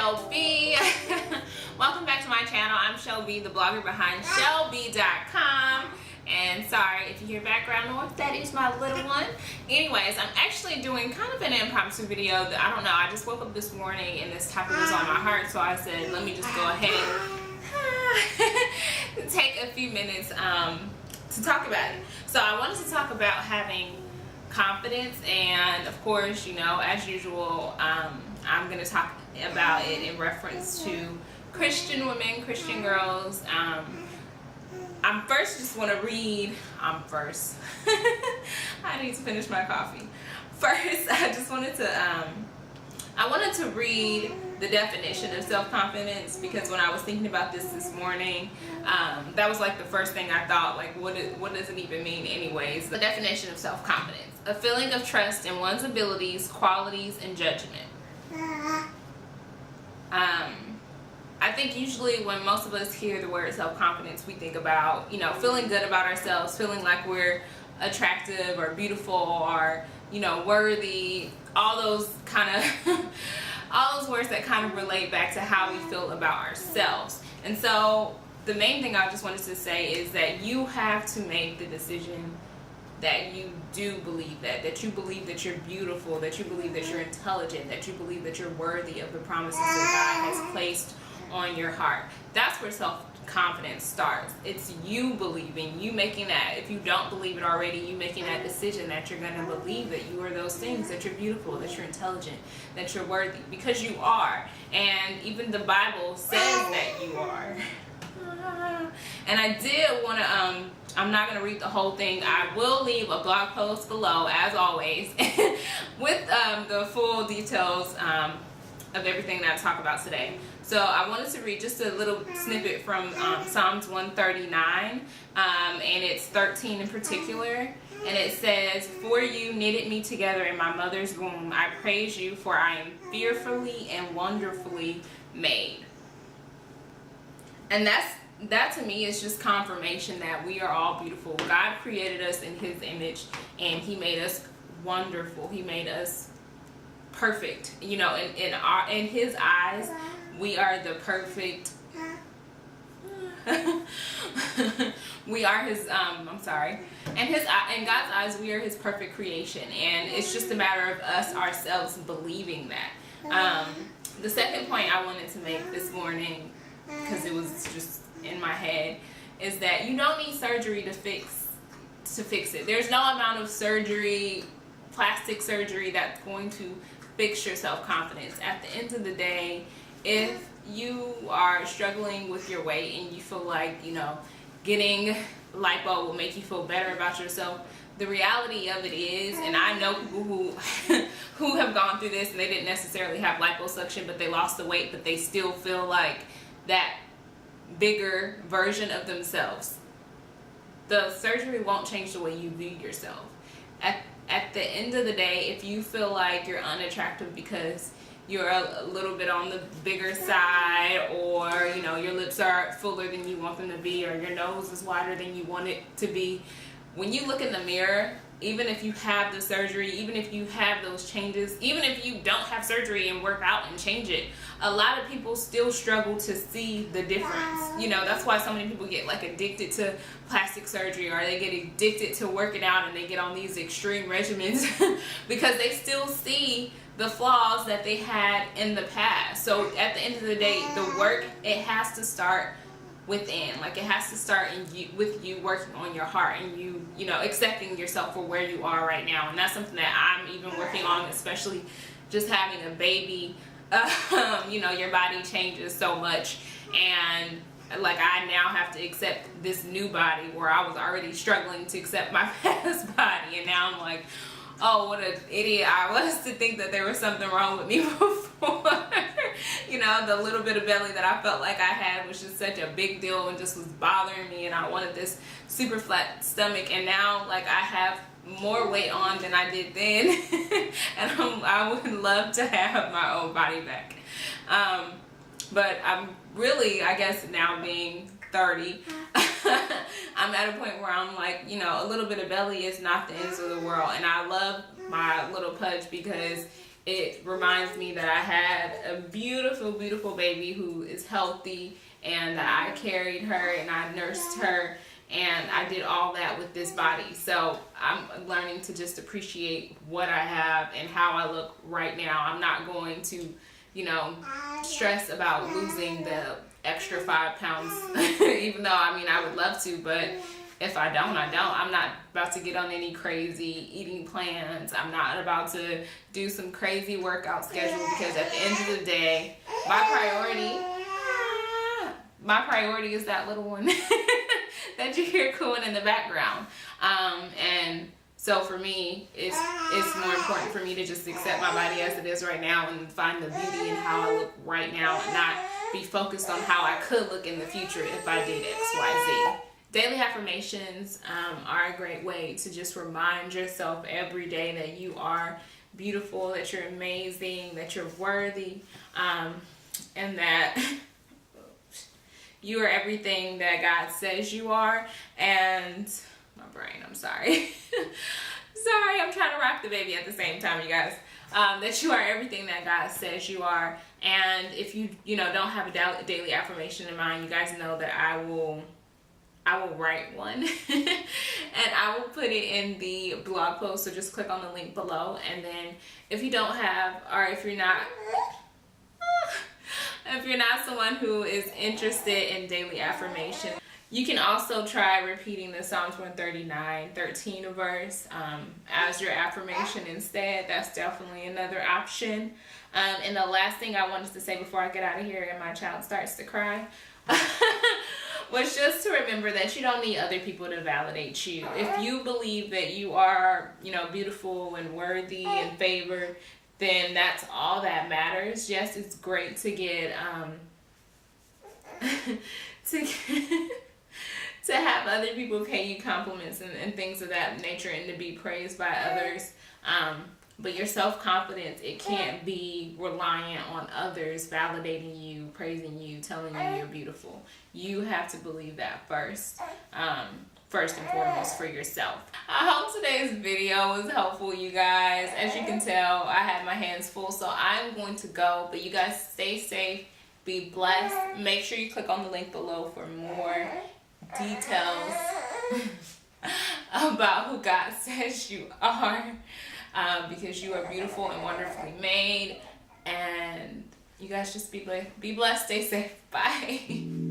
Chellbee. Welcome back to my channel. I'm Chellbee, the blogger behind Chellbee.com. And sorry if you hear background noise, that is my little one. Anyways, I'm actually doing kind of an impromptu video that I don't know. I just woke up this morning and this topic was on my heart, so I said, let me just go ahead and take a few minutes to talk about it. So I wanted to talk about having confidence, and of course, you know, as usual, I'm going to talk about it in reference to Christian women, Christian girls. I need to finish my coffee. First, I wanted to read the definition of self-confidence, because when I was thinking about this morning, that was like the first thing I thought, like, what does it even mean anyways? The definition of self-confidence: a feeling of trust in one's abilities, qualities, and judgment. I think usually when most of us hear the word self-confidence, we think about, you know, feeling good about ourselves, feeling like we're attractive or beautiful or, you know, worthy, all those kind of all those words that kind of relate back to how we feel about ourselves. And so the main thing I just wanted to say is that you have to make the decision that you do believe that you believe that you're beautiful, that you believe that you're intelligent, that you believe that you're worthy of the promises that God has placed on your heart. That's where self-confidence starts. It's you believing, you making that, if you don't believe it already, you making that decision that you're going to believe that you are those things, that you're beautiful, that you're intelligent, that you're worthy, because you are. And even the Bible says that you are. And I did want to, I'm not going to read the whole thing. I will leave a blog post below, as always, with the full details of everything that I talk about today. So I wanted to read just a little snippet from Psalms 139, and it's 13 in particular. And it says, "For you knitted me together in my mother's womb. I praise you, for I am fearfully and wonderfully made." And that to me is just confirmation that we are all beautiful. God created us in His image, and He made us wonderful. He made us perfect. You know, in His eyes, we are the perfect. We are His. In God's eyes, we are His perfect creation, and it's just a matter of us ourselves believing that. The second point I wanted to make this morning, because it was just in my head, is that you don't need surgery to fix it. There's no amount of surgery, plastic surgery, that's going to fix your self-confidence. At the end of the day, if you are struggling with your weight and you feel like, you know, getting lipo will make you feel better about yourself, the reality of it is, and I know people who have gone through this and they didn't necessarily have liposuction, but they lost the weight, but they still feel like that bigger version of themselves. The surgery won't change the way you view yourself. At the end of the day, if you feel like you're unattractive because you're a little bit on the bigger side, or, you know, your lips are fuller than you want them to be, or your nose is wider than you want it to be, when you look in the mirror, even if you have the surgery, even if you have those changes, even if you don't have surgery and work out and change it, a lot of people still struggle to see the difference. You know, that's why so many people get like addicted to plastic surgery, or they get addicted to working out and they get on these extreme regimens because they still see the flaws that they had in the past. So at the end of the day, the work, it has to start within. Like, it has to start with you working on your heart, and you know, accepting yourself for where you are right now. And that's something that I'm even working on, especially just having a baby. You know, your body changes so much, and like, I now have to accept this new body where I was already struggling to accept my past body, and now I'm like, oh, what an idiot I was to think that there was something wrong with me before. You know, the little bit of belly that I felt like I had was just such a big deal and just was bothering me, and I wanted this super flat stomach, and now, like, I have more weight on than I did then. And I would love to have my own body back. But I'm really, I guess now being 30, I'm at a point where I'm like, you know, a little bit of belly is not the ends of the world. And I love my little pudge because it reminds me that I had a beautiful, beautiful baby who is healthy, and that I carried her and I nursed her, and I did all that with this body. So I'm learning to just appreciate what I have and how I look right now. I'm not going to, you know, stress about losing the extra 5 pounds, even though, I mean, I would love to, but if I don't, I don't. I'm not about to get on any crazy eating plans. I'm not about to do some crazy workout schedule, because at the end of the day, my priority is that little one that you hear cooing in the background. And so for me, it's more important for me to just accept my body as it is right now and find the beauty in how I look right now, and not be focused on how I could look in the future if I did X, Y, Z. Daily affirmations are a great way to just remind yourself every day that you are beautiful, that you're amazing, that you're worthy, and that you are everything that God says you are. And my brain, I'm sorry. Sorry, I'm trying to rock the baby at the same time, you guys. That you are everything that God says you are. And if you don't have a daily affirmation in mind, you guys know that I will write one and I will put it in the blog post, so just click on the link below. And then if you don't have, or if you're not someone who is interested in daily affirmation, you can also try repeating the Psalms 139:13 verse as your affirmation instead. That's definitely another option. And the last thing I wanted to say before I get out of here and my child starts to cry was just to remember that you don't need other people to validate you. If you believe that you are, beautiful and worthy and favored, then that's all that matters. Yes, it's great to get to have other people pay you compliments and things of that nature, and to be praised by others. But your self-confidence, it can't be reliant on others validating you, praising you, telling you you're beautiful. You have to believe that first and foremost for yourself. I hope today's video was helpful, you guys. As you can tell, I had my hands full, so I'm going to go. But you guys stay safe, be blessed. Make sure you click on the link below for more details about who God says you are. Because you are beautiful and wonderfully made. And you guys just be blessed, stay safe. Bye.